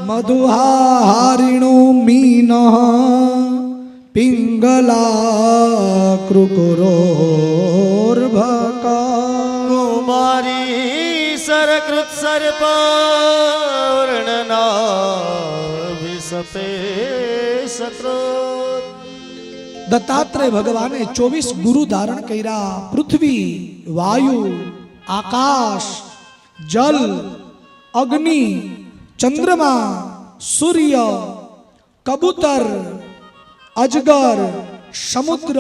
મધુહારિણો mean Pingala કૃકુરોર્ભકા કુમારી સરકૃત સર્પર્ણના વિસપે સકૃત. દત્તાત્રેય ભગવાને 24 ગુરુ ધારણ કર્યા. પૃથ્વી, વાયુ, આકાશ, જલ, અગ્નિ, ચંદ્રમા, સૂર્ય, કબૂતર, અજગર, સમુદ્ર,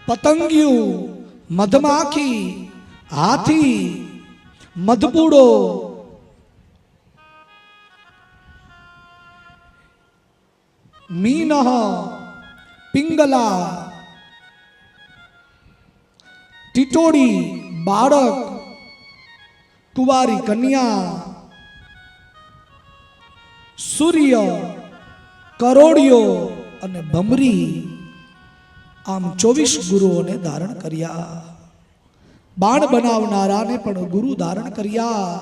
પતંગિયું, મધમાખી, હાથી, મધપૂડો, મીન, પિંગલા, ટીટોડી, બાળક, કુંવારી કન્યા, સૂર્ય, કરોડિયો અને ભમરી, આમ 24 ગુરુઓને ધારણ કર્યા. બાણ બનાવનારાને પણ ગુરુ ધારણ કર્યા,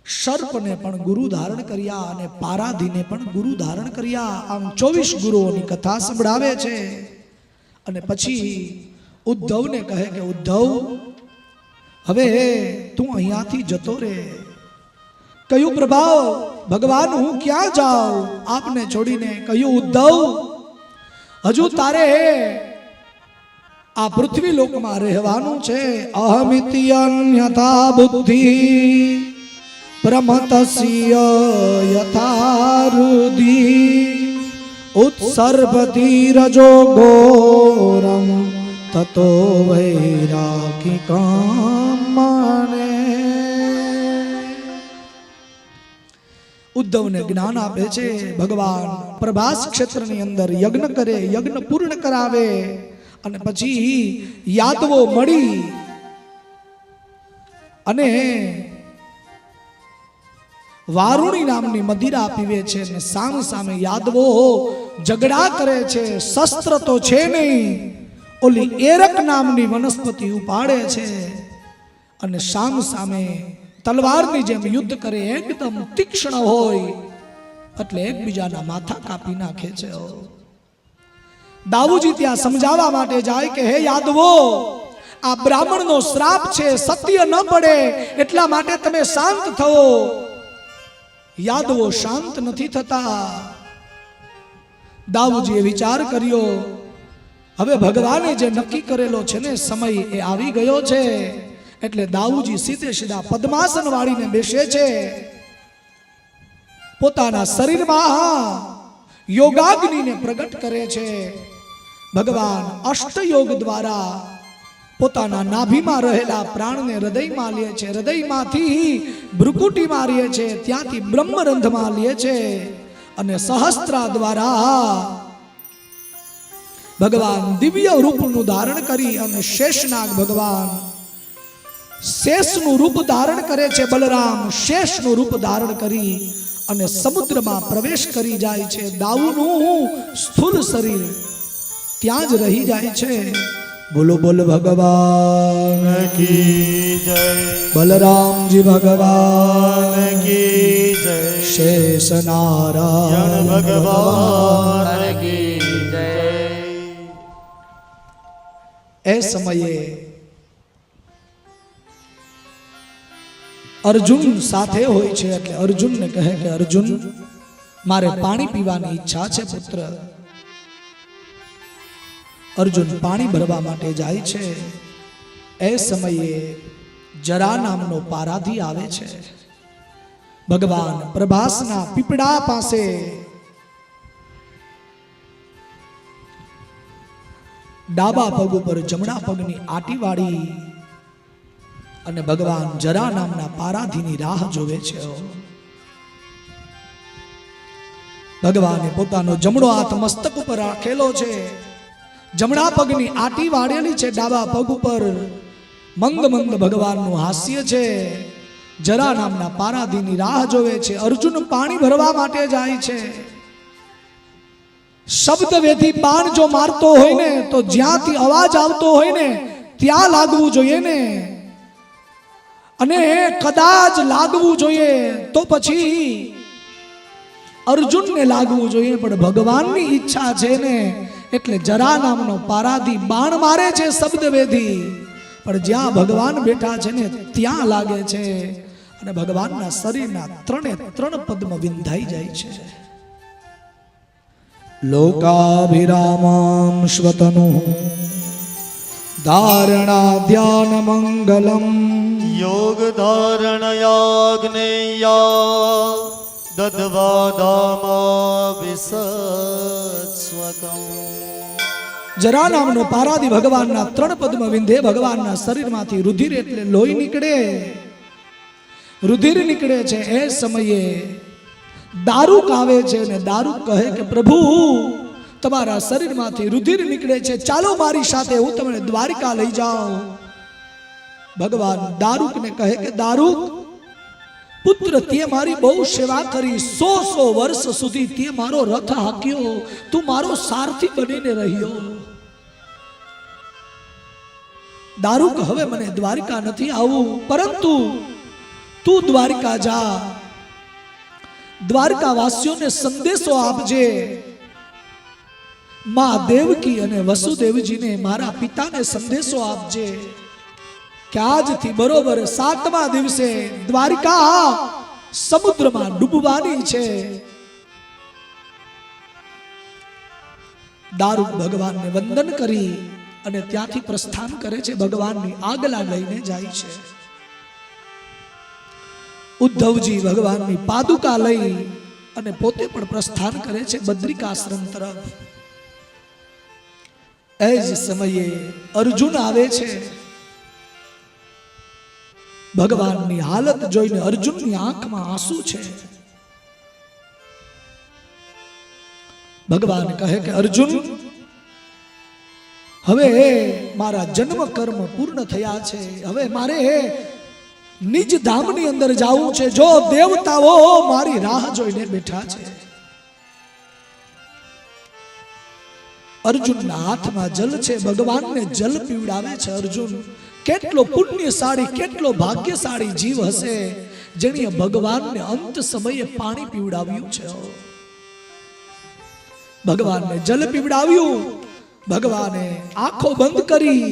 સર્પને પણ ગુરુ ધારણ કર્યા અને પારાધીને પણ ગુરુ ધારણ કર્યા. આમ 24 ગુરુઓની કથા સંભળાવે છે. અને પછી ઉદ્ધવને કહે કે ઉદ્ધવ, હવે તું અહીંયાથી જતો રે. કયું પ્રભાવ ભગવાન, હું ક્યાં જાઉં આપને છોડીને? કહ્યું ઉદ્ધવ, હજુ તારે આ પૃથ્વી લોકમાં રહેવાનું છે. અહમિતિ અન્યથા બુદ્ધિ પ્રમતસ્ય યથારુધિ ઉત્સર્પતિ રજો ઘોરમ તતો વૈરાગી કામણે. ઉદ્ધવને જ્ઞાન આપે છે ભગવાન. પ્રભાસ ક્ષેત્રની અંદર યજ્ઞ કરે, યજ્ઞ પૂર્ણ કરાવે અને પછી યાદવો મળી અને વારુણી નામની મદિરા પીવે છે અને સામ સામે યાદવો ઝઘડા કરે છે. શસ્ત્ર તો છે નહીં, ઓલી એરક નામની વનસ્પતિ ઉપાડે છે અને સામ સામે તલવારની જેમ યુદ્ધ કરે. એકદમ તીક્ષ્ણ હોય એટલે એકબીજાના માથા કાપી નાખે છે. દાઉજી ત્યાં સમજાવવા માટે જાય કે હે યાદવો, આ બ્રાહ્મણનો શ્રાપ છે, સત્ય ન પડે એટલા માટે તમે શાંત થવો. યાદવો શાંત નથી થતા. દાઉજીએ વિચાર કર્યો, હવે ભગવાને જે નક્કી કરેલો છે ને સમય એ આવી ગયો છે. એટલે દાઉજી સીધે સીધા પદ્માસન વાળીને બેસે છે. પોતાના શરીરમાં યોગાગ્નિને પ્રગટ કરે છે. ભગવાન અષ્ટયોગ દ્વારા પોતાના નાભીમાં રહેલા પ્રાણને હૃદયમાં લે છે. હૃદયમાંથી ભ્રુકુટીમાં લે છે, ત્યાંથી બ્રહ્મરંધમાં લે છે અને સહસ્ત્રા દ્વારા ભગવાન દિવ્ય રૂપનું ધારણ કરી અને શેષનાગ ભગવાન શેષનું રૂપ ધારણ કરે છે. બલરામ શેષનું રૂપ ધારણ કરી અને સમુદ્રમાં પ્રવેશ કરી જાય છે. દાઉનું સ્થૂળ શરીર ત્યાં જ રહી જાય છે. બોલો બોલ ભગવાન કી જય, બલરામજી ભગવાન કી જય, શેષ નારાયણ ભગવાન કી જય. એ સમયે અર્જુન સાથે હોય છે. એટલે અર્જુનને કહે કે અર્જુન, મારે પાણી પીવાની ઈચ્છા છે પુત્ર. અર્જુન પાણી ભરવા માટે જાય છે. એ સમયે જરા નામનો પારાધી આવે છે. ભગવાન પ્રભાસના પીપળા પાસે ડાબા પગ ઉપર જમણા પગની આટી વાળી અને ભગવાન જરા નામના પારાધીની રાહ જોવે છે. ભગવાને પોતાનો જમણો હાથ મસ્તક ઉપર રાખેલો છે. જમણા પગની આટી વાળેલી છે. ડાબા પગ ઉપર મંદ મંદ ભગવાનનું હાસ્ય છે. જરા નામના પારાધીની રાહ જોવે છે. અર્જુન પાણી ભરવા માટે જાય છે. શબ્દ વેધી બાણ જો મારતો હોય ને તો જ્યાંથી અવાજ આવતો હોય ને ત્યાં લાગવું જોઈએ ને, અને કદાચ લાગવું જોઈએ તો પછી અર્જુનને લાગવું જોઈએ, પણ ભગવાનની ઈચ્છા છે ને એટલે જરા નામનો પારાધી બાણ મારે છે શબ્દવેધી, પણ જ્યાં ભગવાન બેઠા છે ને ત્યાં લાગે છે અને ભગવાનના શરીરના ત્રણે ત્રણ પદ્મ વિંધાઈ જાય છે. લોકાભિરામં શ્વતનુ ધારણા ધ્યાન મંગલમ યોગ ધારણયાગ્નેયા દધવાદામા વિસત્સ્વકમ. જરા નામનો પારાદી ભગવાનના ત્રણ પદ્મ વિંધે ભગવાનના શરીરમાંથી રુધિર એટલે લોહી નીકળે, રુધિર નીકળે છે. એ સમયે દારૂક આવે છે અને દારૂક કહે કે પ્રભુ તમારા શરીરમાંથી રુધિર નીકળે છે, ચાલો મારી સાથે, હું તમને દ્વારિકા લઈ જાઉં. ભગવાન દારૂકને કહે કે દારૂક પુત્ર, તે મારી બહુ સેવા કરી, 100 વર્ષ સુધી તે મારો રથ હાંક્યો, તું મારો સારથી બનીને રહ્યો. દારૂક હવે મને દ્વારિકા નથી આવવું, પરંતુ તું દ્વારિકા જા, દ્વારકા વાસીઓને સંદેશો આપજે, માં દેવકી અને વસુદેવજીને મારા પિતાને સંદેશો આપજે કે આજથી બરોબર 7મા દિવસે દ્વારિકા સમુદ્રમાં ડૂબવાની છે. દારૂક ભગવાનને વંદન કરી અને ત્યાંથી પ્રસ્થાન કરે છે, ભગવાનની આગલા લઈને જાય છે. ઉદ્ધવજી ભગવાનની પાદુકા લઈ અને પોતે પણ પ્રસ્થાન કરે છે બદ્રિકાશ્રમ તરફ. એ જ સમયે અર્જુન આવે છે. ભગવાનની હાલત જોઈને અર્જુનની આંખમાં આંસુ છે. ભગવાન કહે કે અર્જુન, હવે મારા જન્મ કર્મ પૂર્ણ થયા છે, હવે મારે નિજ ધામની અંદર જાવું છે. જો દેવતાઓ મારી રાહ જોઈને બેઠા છે. અર્જુનના હાથમાં જલ છે, ભગવાનને જલ પીવડાવે છે. અર્જુન કેટલો પુણ્યશાળી, કેટલો ભાગ્યશાળી જીવ હશે જેણે ભગવાનને અંત સમયે પાણી પીવડાવ્યું છે. ભગવાનને જલ પીવડાવ્યું. ભગવાને આંખો બંધ કરી,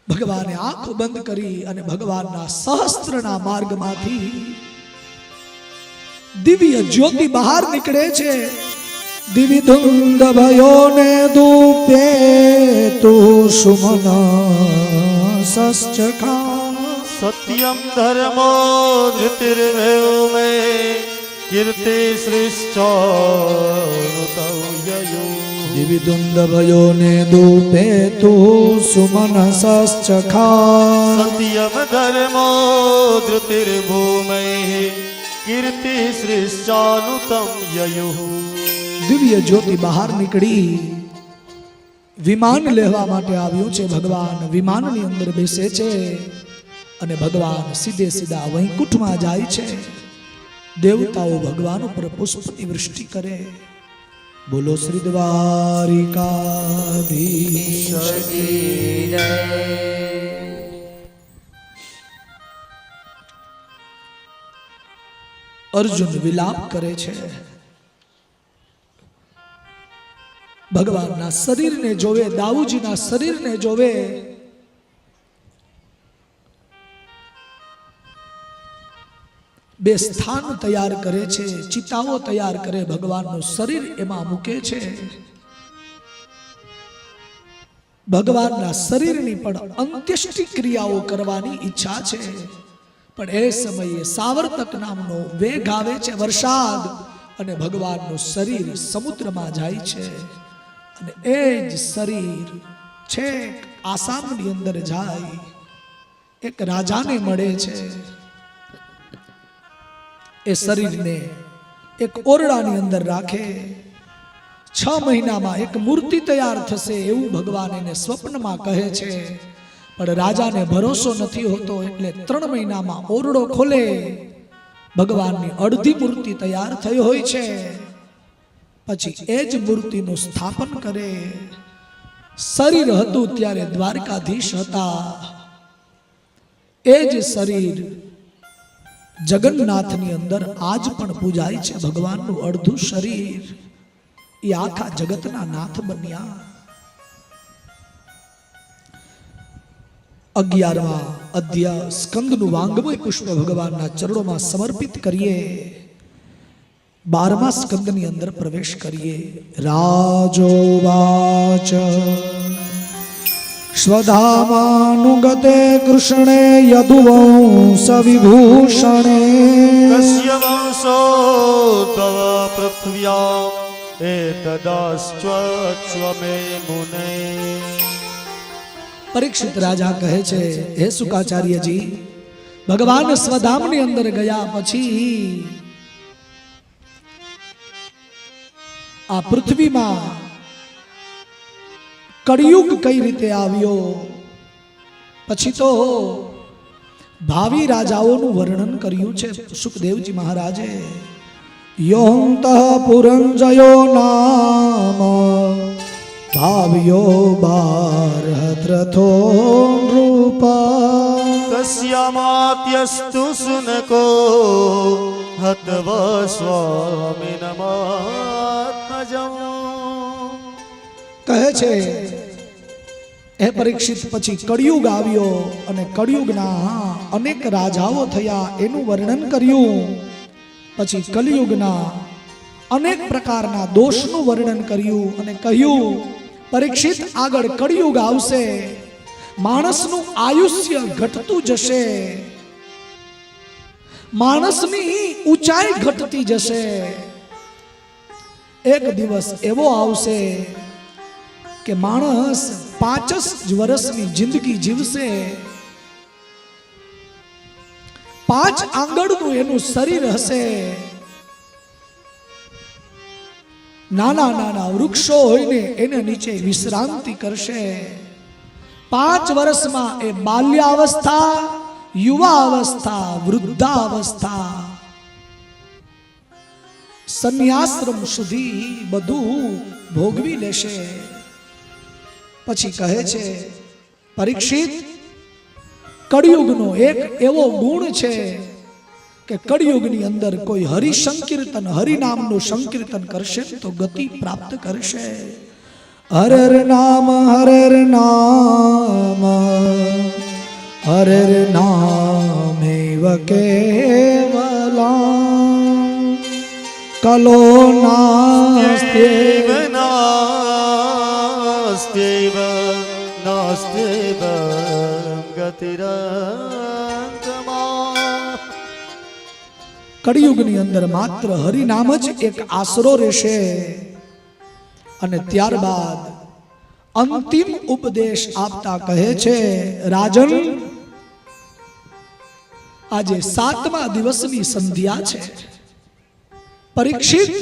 ભગવાને આંખો બંધ કરી અને ભગવાનના સહસ્ત્રના માર્ગમાંથી દિવ્ય જ્યોતિ બહાર નીકળે છે. દિવિધુંદ ભયોને દૂપે તુ સુમના સશ્ચખા. સત્યમ ધર્મો ધૃતિર્ભયો મે કીર્તિ શ્રેષ્ઠ. દિવિધુંદ ભયોને દૂપે તુ સુમન સશ્ચખા. સત્યમ ધર્મો ધૃતિર્ભૂમૈ કીર્તિ શ્રેષ્ઠાનુતમ યયુઃ. દિવ્ય જ્યોતિ બહાર નીકળી વિમાન લેવા માટે આવ્યું છે. ભગવાન વિમાનની અંદર બેસે છે અને ભગવાન સીધે સીધા વૈકુંઠમાં જાય છે. દેવતાઓ ભગવાન ઉપર પુષ્પની વૃષ્ટિ કરે. બોલો શ્રી દ્વારિકાધીશ કી જય. અર્જુન વિલાપ કરે છે. ભગવાનના શરીરને જોવે, દાઉજીના શરીરને જોવે. બે સ્થાન તૈયાર કરે છે, ચિતાઓ તૈયાર કરે, ભગવાનનું શરીર એમાં મૂકે છે. ભગવાનના શરીરની પણ અંત્યેષ્ટિ ક્રિયાઓ કરવાની ઈચ્છા છે, પણ એ સમયે સાવર્તક નામનો વેગ આવે છે, વરસાદ, અને ભગવાનનું શરીર સમુદ્રમાં જાય છે. અને એ જ શરીર છેક આસામની અંદર જાય, એક રાજાને મળે છે. એ શરીરને એક ઓરડાની અંદર રાખે. 6 મહિનામાં એક મૂર્તિ તૈયાર થશે એવું ભગવાન એને સ્વપ્નમાં કહે છે. પણ રાજાને ભરોસો નથી હોતો, એટલે 3 મહિનામાં ઓરડો ખોલે. ભગવાનની અડધી મૂર્તિ તૈયાર થઈ હોય છે. પછી એ જ મૂર્તિનું સ્થાપન કરે. શરીર હતું ત્યારે દ્વારકાધીશ હતા. એ જ શરીર જગન્નાથની અંદર આજ પણ પૂજાય છે ભગવાનનું અડધું શરીર. એ આખા જગતના નાથ બન્યા. 11મા અધ્યાય સ્કંદનું વાંગમય પુષ્પ ભગવાનના ચરણોમાં સમર્પિત કરીએ. 12મા સ્કંદની અંદર પ્રવેશ કરીએ. રાજોવાચ સ્વધામાનુગતે કૃષ્ણે યદુવંશ વિભૂષણે કસ્ય વંશો તવ પૃથ્વ્યામ એતદાશ્ચમે મુને. પરીક્ષિત રાજા કહે છે, હે શુકાચાર્યજી, ભગવાન સ્વધામની અંદર ગયા પછી આ પૃથ્વીમાં કળિયુગ કઈ રીતે આવ્યો, પછી તો ભાવિ રાજાઓનું વર્ણન કર્યું છે સુખદેવજી મહારાજે. યોંત પુરંજયો નામ ભાવ્યો બારહત્રથો નૃપા તસ્યામાત્યસ્તુ સુનકો હતવ સ્વામિનમાત્મજં. કહે છે, હે પરીક્ષિત, પછી કળિયુગ આવ્યો અને કળિયુગના અનેક રાજાઓ થયા એનું વર્ણન કર્યું. પછી કલિયુગના અનેક પ્રકારના દોષનું વર્ણન કર્યું અને કહ્યું, પરીક્ષિત, આગળ કળિયુગ આવશે, માણસનું આયુષ્ય ઘટતું જશે, માણસની ઊંચાઈ ઘટતી જશે. એક દિવસ એવો આવશે કે માણસ 5 વર્ષની જિંદગી જીવશે, 5 આંગળનું એનું શરીર હશે, નાના નાના વૃક્ષો હોય ને એને નીચે વિશ્રાંતિ કરશે. 5 વર્ષમાં એ બાલ્યાવસ્થા, યુવા અવસ્થા, વૃદ્ધાવસ્થા, સંન્યાશ્રમ સુધી બધું ભોગવી લેશે. પછી કહે છે, પરીક્ષિત, કળિયુગનો એક એવો ગુણ છે કે કળિયુગની અંદર કોઈ હરિસંકીર્તન, હરિનામનું સંકીર્તન કરશે તો ગતિ પ્રાપ્ત કરશે. હરેર નામ, હરેર નામ, હરેર નામેવ કેવલમ કલો નાસ્ત્યેવ નાસ્ત્યેવ નાસ્ત્યેવ ગતિરંતમા. કળિયુગની અંદર માત્ર હરિનામ જ એક આશરો રહેશે. અને ત્યારબાદ અંતિમ ઉપદેશ આપતા કહે છે, રાજન, આજે 7મા દિવસની સંધ્યા છે. પરીક્ષિત,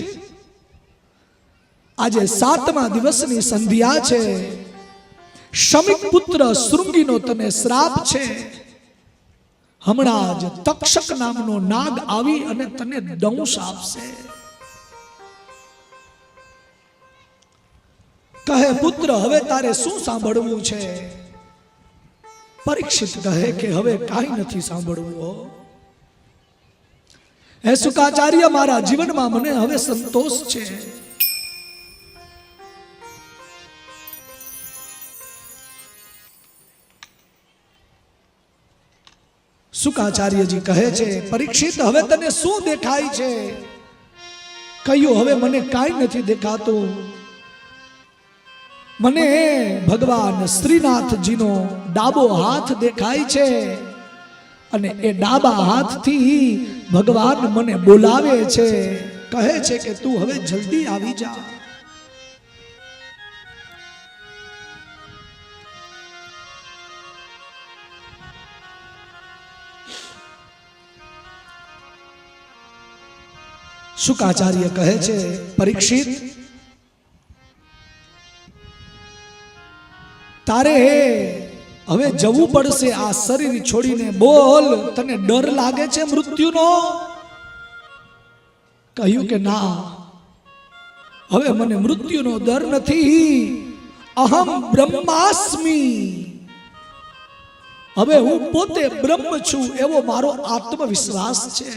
આજે 7મા દિવસની સંધ્યા છે. શમિક પુત્ર શૃંગીનો તને શ્રાપ છે. હમણાં જ તક્ષક નામનો નાગ આવી અને તને દંશ આપશે. કહે, પુત્ર, હવે તારે શું સાંભળવું છે? પરીક્ષિત કહે કે હવે કાંઈ નથી સાંભળવું. હે શુકાચાર્ય, મારા જીવનમાં મને હવે સંતોષ છે. શુકાચાર્યજી કહે છે, પરીક્ષિત, હવે તને શું દેખાય છે? કહ્યું, હવે મને કાંઈ નથી દેખાતું. મને ભગવાન શ્રીનાથજીનો ડાબો હાથ દેખાય છે અને એ ડાબા હાથથી ભગવાન મને બોલાવે છે. કહે છે કે તું હવે જલ્દી આવી જા. શુકાચાર્ય કહે છે, પરીક્ષિત, તારે હવે જવું પડશે આ શરીર છોડીને. બોલ, તને ડર લાગે છે મૃત્યુનો? કહ્યું કે ના, હવે મને મૃત્યુનો ડર નથી. અહમ બ્રહ્માસ્મિ, હવે હું પોતે બ્રહ્મ છું એવો મારો આત્મવિશ્વાસ છે.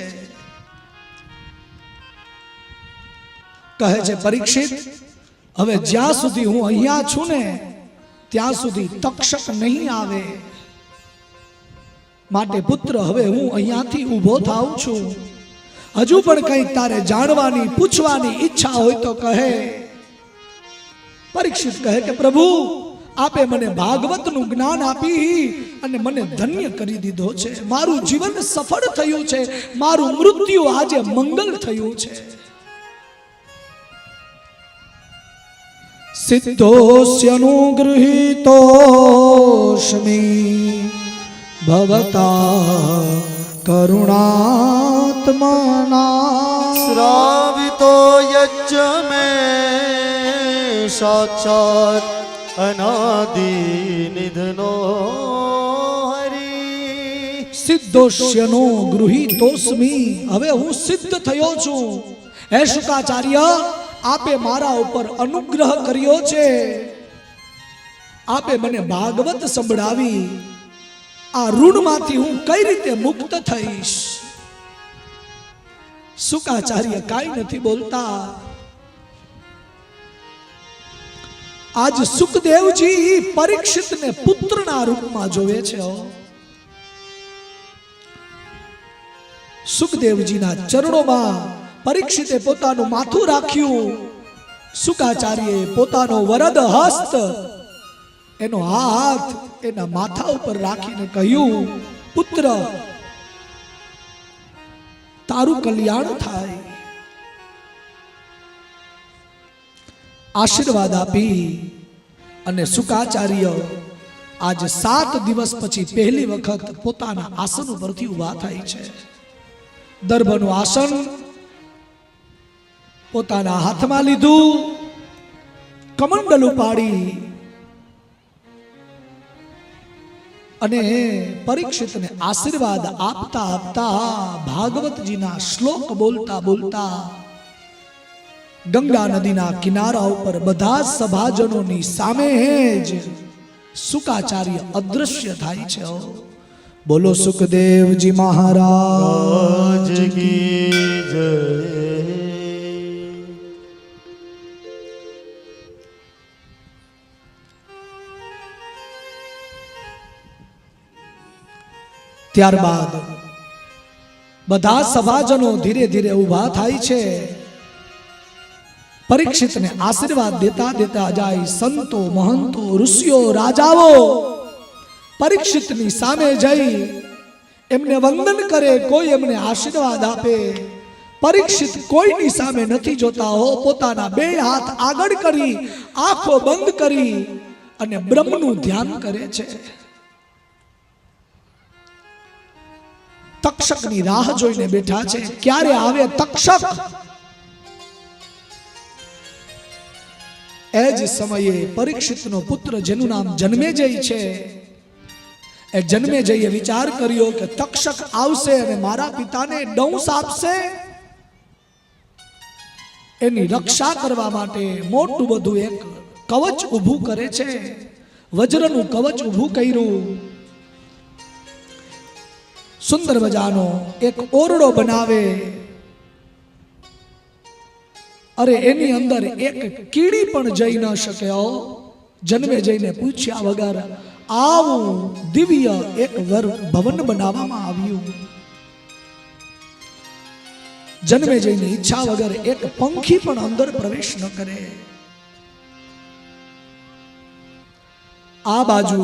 કહે છે પરીક્ષિત, હવે જ્યાં સુધી હું અહીંયા છું ને ત્યાં સુધી તક્ષક નહીં આવે. માટે પુત્ર હવે હું અહીંયાથી ઊભો થાઉં છું. હજુ પણ કંઈક તારે જાણવાની પૂછવાની ઈચ્છા હોય તો કહે. પરીક્ષિત કહે કે પ્રભુ, આપે મને ભાગવતનું જ્ઞાન આપી અને મને ધન્ય કરી દીધો છે. મારું જીવન સફળ થયું છે. મારું મૃત્યુ આજે મંગલ થયું છે. સિદ્ધોસ્યનુગૃહીતોસ્મિ ભવતા કરુણાત્મના શ્રાવિતો યજ્જ મે સાક્ષાત અનાદિ નિધનો હરિ. સિદ્ધોસ્યનો ગૃહીતોસ્મિ, હવે હું સિદ્ધ થયો છું. હે શુકાચાર્ય, આપે મારા ઉપર અનુગ્રહ કર્યો છે. આપે મને ભાગવત સંભળાવી. આ ઋણમાંથી હું કઈ રીતે મુક્ત થઈશ? શુકાચાર્ય કાંઈ નથી બોલતા. આજ સુખદેવજી પરીક્ષિતને પુત્રના રૂપમાં જોવે છે. સુખદેવજીના ચરણોમાં પરીક્ષિતે પોતાનું માથું રાખ્યું. શુકાચાર્યએ પોતાનો વરદ હસ્ત, એનો હાથ એના માથા ઉપર રાખીને કહ્યું, પુત્ર, તારું કલ્યાણ થાય. આશીર્વાદ આપી અને શુકાચાર્ય આજ 7 દિવસ પછી પહેલી વખત પોતાના આસન ઉપરથી ઊભા થાય છે. દર્ભનું આસન પોતાના હાથમાં લીધું, કમંડલ ઉપાડી અને પરીક્ષિતને આશીર્વાદ આપતા આપતા ભાગવતજીના શ્લોક બોલતા બોલતા ગંગા નદીના કિનારા ઉપર બધા સભાજનોની સામે જ શુકાચાર્ય અદૃશ્ય થાય છે. બોલો સુખદેવજી મહારાજ કી જય. ત્યારબાદ બધા સભાજનો ધીરે ધીરે ઊભા થાય છે. પરીક્ષિતને આશીર્વાદ દેતા દેતા જાય. સંતો, મહંતો, ઋષિઓ, રાજાઓ પરીક્ષિતની સામે જઈ એમને વંદન કરે, કોઈ એમને આશીર્વાદ આપે. પરીક્ષિત કોઈની સામે નથી જોતા હો. પોતાના 2 હાથ આગળ કરી, આંખો બંધ કરી અને બ્રહ્મનું ધ્યાન કરે છે. તક્ષકની રાહ જોઈને બેઠા છે. ક્યારે આવે તક્ષક? એ જ સમયે પરીક્ષિતનો પુત્ર જેનું નામ જન્મેજય છે, એ જન્મેજયે વિચાર કર્યો કે તક્ષક આવશે અને મારા પિતાને દંશ આપશે. એની રક્ષા કરવા માટે મોટું બધું એક કવચ ઊભું કરે છે. વજ્રનું કવચ ઊભું કર્યું. સુંદર મજાનો એક ઓરડો બનાવે. અરે એની અંદર એક કીડી પણ જઈ ન શકે. જન્મેજયને પૂછ્યા વગર આવું દિવ્ય એક ભવન બનાવવામાં આવ્યું. જન્મેજયની ઈચ્છા વગર એક પંખી પણ અંદર પ્રવેશ ન કરે. આ બાજુ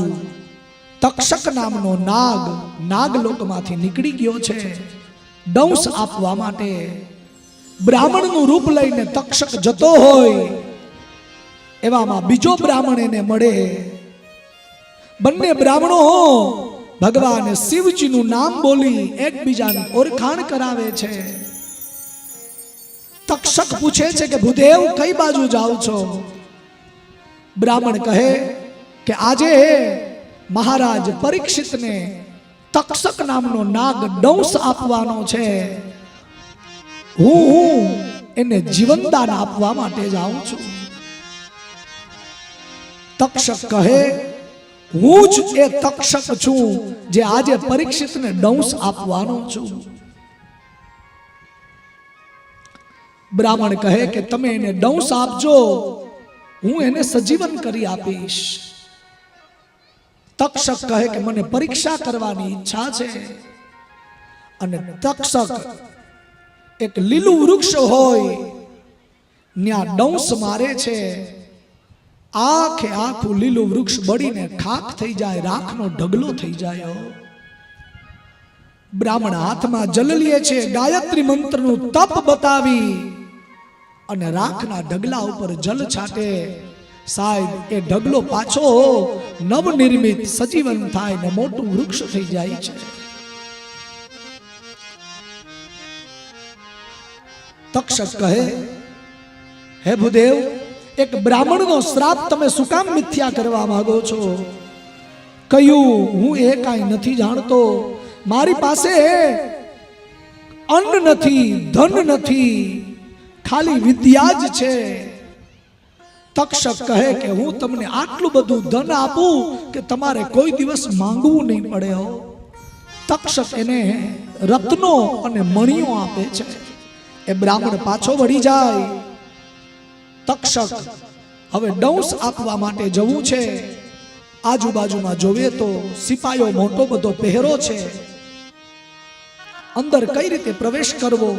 તક્ષક નામનો નાગ નાગલોકમાંથી નીકળી ગયો છે દંશ આપવા માટે. બ્રાહ્મણનું રૂપ લઈને તક્ષક જતો હોય એવામાં બીજો બ્રાહ્મણ એને મળે. બંને બ્રાહ્મણો ભગવાન શિવજીનું નામ બોલી એકબીજાની ઓળખાણ કરાવે છે. તક્ષક પૂછે છે કે ભૂદેવ કઈ બાજુ જાઓ છો? બ્રાહ્મણ કહે કે આજે મહારાજ પરીક્ષિતને તક્ષક નામનો નાગ દંશ આપવાનો છે. હું એને જીવનદાન આપવા માટે જાઉં છું. તક્ષક કહે હું જ એ તક્ષક છું જે આજે પરીક્ષિતને દંશ આપવાનો છું. બ્રાહ્મણ કહે કે તમે એને દંશ આપજો, હું એને સજીવન કરી આપીશ. તક્ષક કહે કે મને પરીક્ષા કરવાની ઈચ્છા છે. અને તક્ષક એક લીલું વૃક્ષ હોય ત્યાં દંશ મારે છે. આખે આખું લીલું વૃક્ષ બળીને ખાખ થઈ જાય, રાખનો ઢગલો થઈ જાય. બ્રાહ્મણ હાથમાં જલ લે છે, ગાયત્રી મંત્રનું તપ બતાવી અને રાખના ઢગલા ઉપર જલ છાટે. સાહેબ એ ઢગલો પાછો નવનિર્મિત સજીવન થાય ને મોટું વૃક્ષ થઈ જાય છે. તક્ષક કહે, હે ભૂદેવ, એક બ્રાહ્મણનો શ્રાપ તમે શું કામ મિથ્યા કરવા માંગો છો? કયું હું એ કાંઈ નથી જાણતો. મારી પાસે અન્ન નથી, ધન નથી, ખાલી વિદ્યા જ છે. તક્ષક કહે કે હું તમને આટલું બધું ધન આપું કે તમારે કોઈ દિવસ માંગવું નહીં પડે. તક્ષક એને રત્નો અને મણિયો આપે છે. એ બ્રાહ્મણ પાછો વળી જાય. તક્ષક હવે દંશ આપવા માટે જવું છે. આજુબાજુમાં જોવે તો સિપાહીઓ મોટો બધો પહેરો છે. અંદર કઈ રીતે પ્રવેશ કરવો?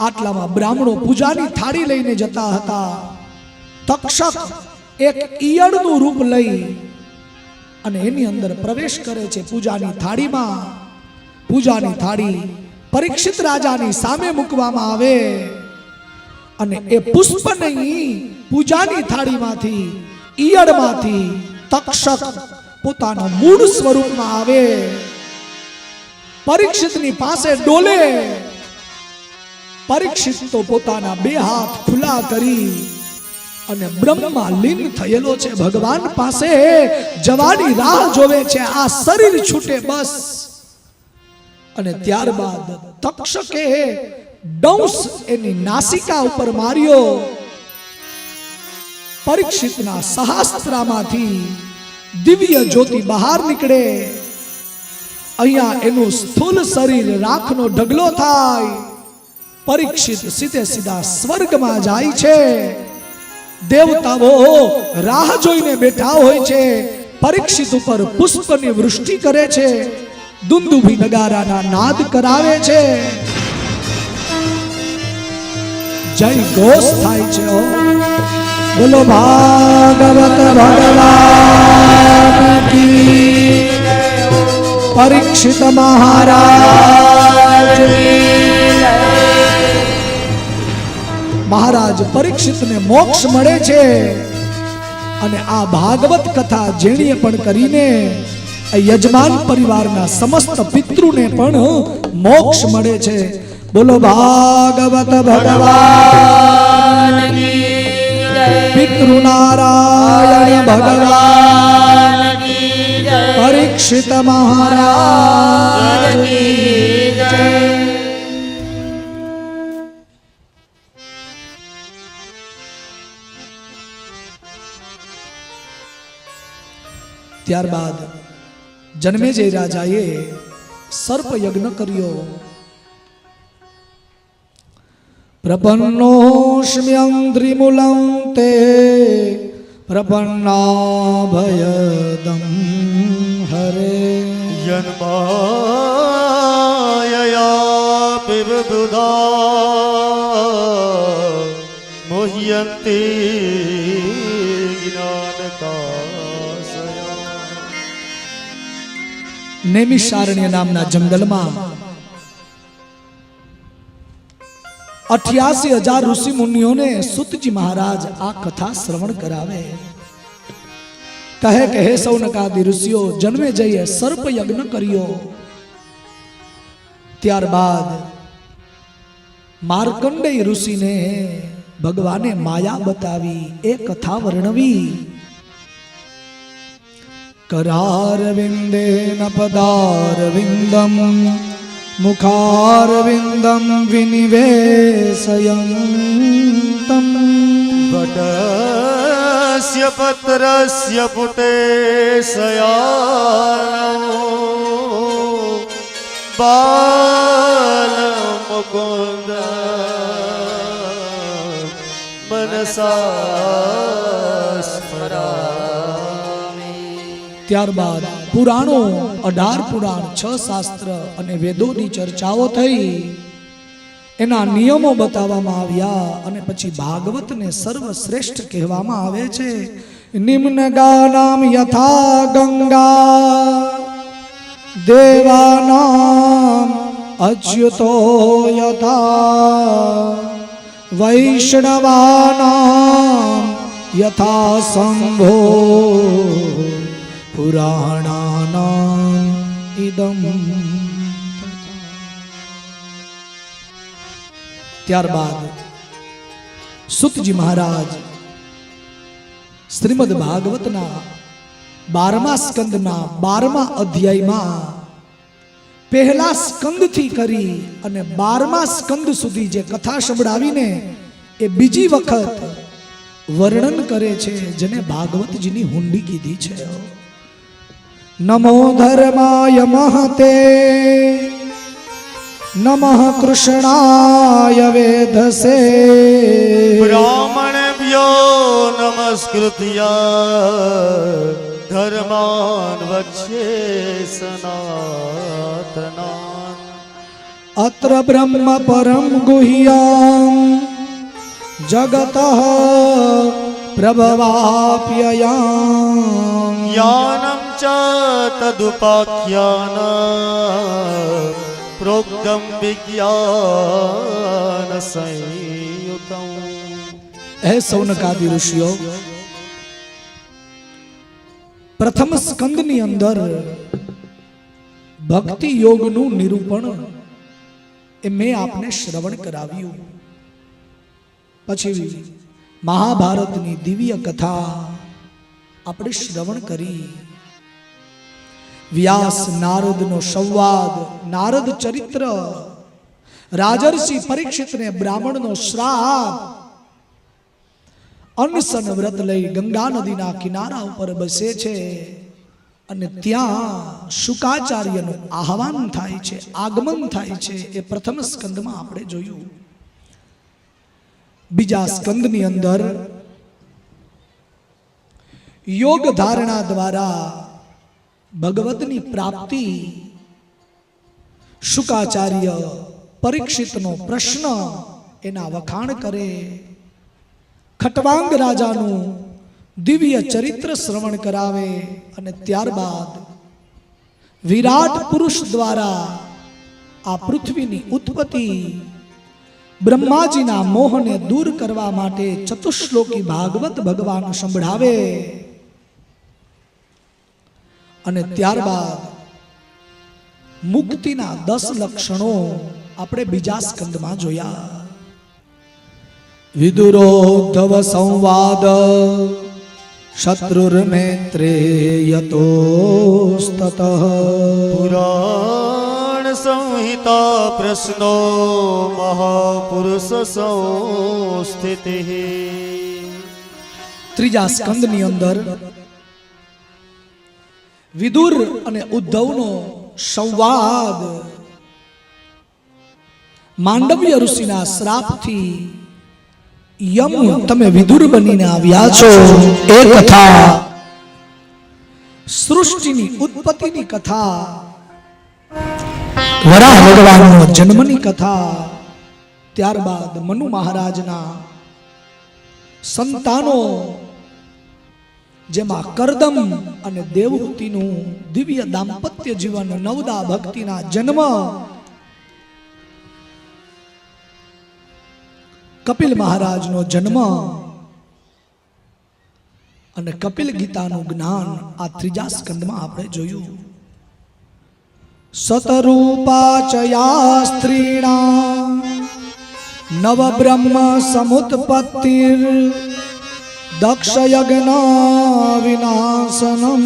આટલામાં બ્રાહ્મણો પૂજાની થાળી લઈને જતા હતા. તક્ષક એક ઈયળનું રૂપ લઈ અને એની અંદર પ્રવેશ કરે છે. પૂજાની થાળીમાં પૂજાની થાળી પરીક્ષિત રાજાની સામે મૂકવામાં આવે અને એ પુષ્પ નહીં, પૂજાની થાળીમાંથી ઈયળમાંથી તક્ષક પોતાના મૂળ સ્વરૂપમાં આવે. પરીક્ષિતની પાસે ડોલે. પરીક્ષિત તો પોતાના બે હાથ ખુલ્લા કરી અને બ્રહ્મમાં લીન થયેલો છે. ભગવાન પાસે જવાની રાહ જોવે છે. આ શરીર છૂટે બસ. અને ત્યારબાદ તક્ષકે દંશ એની નાસિકા ઉપર માર્યો. પરીક્ષિતના સહસ્ત્રામાંથી દિવ્ય જ્યોતિ બહાર નીકળે. અહીંયા એનું સ્થૂલ શરીર રાખનો ઢગલો થાય. પરીક્ષિત સીધે સીધા સ્વર્ગમાં જાય છે. દેવતાઓ રાહ જોઈને બેઠા હોય છે. પરીક્ષિત ઉપર પુષ્પની વૃષ્ટિ કરે છે. દુંદુભી નગારાના નાદ કરાવે છે. જય ઘોષ થાય છે. બોલો ભાગવત ભગવાન કી. પરીક્ષિત મહારાજ મહારાજ પરીક્ષિતને મોક્ષ મળે છે. અને આ ભાગવત કથા જેણીએ પણ કરીને યજમાન પરિવારના સમસ્ત પિતૃને પણ મોક્ષ મળે છે. બોલો ભાગવત ભગવાન કી જય. પિતૃનારાયણ ભગવાન કી જય. પરીક્ષિત મહારાજ કી જય. ત્યારબાદ જન્મેજય રાજાએ સર્પ યજ્ઞ કર્યો. પ્રપન્નોષ્મ્યંદ્રિમૂલં તે પ્રપન્નાભયદં હરે. જન્માયયા પિબદુધા મોહ્યંતી જ્ઞાનકાશયા. નૈમિષારણ્ય નામના જંગલમાં 88,000 ઋષિ મુનિઓને સુતજી મહારાજ આ કથા શ્રવણ કરાવે. કહે કે હે સૌનકાદિ ઋષિઓ, જન્મેજયે સર્પ યજ્ઞ કર્યો. ત્યારબાદ માર્કંડેય ઋષિને ભગવાને માયા બતાવી, એ કથા વર્ણવી. करारविंदेन पदारविंदम मुखारविंदम विनिवेशयन्तं वटस्य पत्रस्य पुटे शयानौ बालमुकुन्द मनसा स्मरामि। ત્યારબાદ પુરાણો 18 પુરાણ 6 શાસ્ત્ર અને વેદોની ચર્ચાઓ થઈ, એના નિયમો બતાવવામાં આવ્યા અને પછી ભાગવતને સર્વશ્રેષ્ઠ કહેવામાં આવે છે. નિમ્ન ગાનામ યથા ગંગા દેવાનામ અચ્યુતો યથા વૈષ્ણવાનામ યથા શંભો પુરાણાનામ ઇદમ. ત્યારબાદ સુતજી મહારાજ શ્રીમદ ભાગવતના 12મા સ્કંદના 12મા અધ્યાયમાં પહેલા સ્કંદથી કરી અને 12મા સ્કંદ સુધી જે કથા સંભળાવીને એ બીજી વખત વર્ણન કરે છે, જેને ભાગવતજીની હુંડી કીધી છે. નમો ધર્માય મહતે નમઃ કૃષ્ણાય વેધસે બ્રાહ્મણભ્યો નમસ્કૃત્ય ધર્માન વચ્ચે સનાતનાન. અત્ર બ્રહ્મ પરમ ગુહ્યં જગતઃ પ્રભવાપ્યયામ જ્ઞાનમ ચ તદુપાખ્યાન પ્રોક્તમ વિજ્ઞાન સંયુતમ. હે સૌનકાદિ ઋષિઓ, પ્રથમ સ્કંદની અંદર ભક્તિ યોગનું નિરૂપણ એ મેં આપને શ્રવણ કરાવ્યું. પછી મહાભારતની દિવ્ય કથા આપણે શ્રવણ કરી. વ્યાસ નારદનો સંવાદ, નારદ ચરિત્ર, રાજર્ષિ પરીક્ષિતને બ્રાહ્મણનો શ્રાપ, અનશન વ્રત લઈ ગંગા નદીના કિનારા ઉપર બેસે છે અને ત્યાં શુકાચાર્યનું આહવાન થાય છે, આગમન થાય છે. એ પ્રથમ સ્કંદમાં આપણે જોયું. બીજા સ્કંદની અંદર યોગ ધારણા દ્વારા ભગવતની પ્રાપ્તિ, શુકાચાર્ય પરીક્ષિતનો પ્રશ્ન, એના વખાણ કરે. ખટવાંગ રાજાનું દિવ્ય ચરિત્ર શ્રવણ કરાવે અને ત્યારબાદ વિરાટ પુરુષ દ્વારા આ પૃથ્વીની ઉત્પત્તિ, બ્રહ્માજીના મોહને દૂર કરવા માટે ચતુશ્લોકી ભાગવત ભગવાન સંભળાવે અને ત્યારબાદ મુક્તિના 10 લક્ષણો આપણે બીજા સ્કંદમાં જોયા. વિદુરોદ્ધવ સંવાદ શત્રુર્મૈત્રેયતોસ્તત પુરાણ સંહિતા પ્રશ્નો મહાપુરુષ સંસ્થિતિ. ત્રીજા સ્કંદની અંદર વિદુર અને ઉદ્ધવનો સંવાદ, માંડવ્ય ઋષિના શ્રાપથી યમ તમે વિદુર બનીને આવ્યા છો એ કથા, સૃષ્ટિની ઉત્પત્તિની કથા, વરાહ ભગવાનનો જન્મની કથા, ત્યારબાદ મનુ મહારાજના સંતાનો, જેમાં કરદમ અને દેવહૂતિનું દિવ્ય દાંપત્ય જીવન, નવદા ભક્તિના જન્મ, કપિલ મહારાજનો જન્મ અને કપિલ ગીતાનું જ્ઞાન આ ત્રીજા સ્કંદમાં આપણે જોયું. સતરૂપાચયા સ્ત્રીણા નવ બ્રહ્મ સમુત્પત્તિર દક્ષયજ્ઞ વિનાશનમ.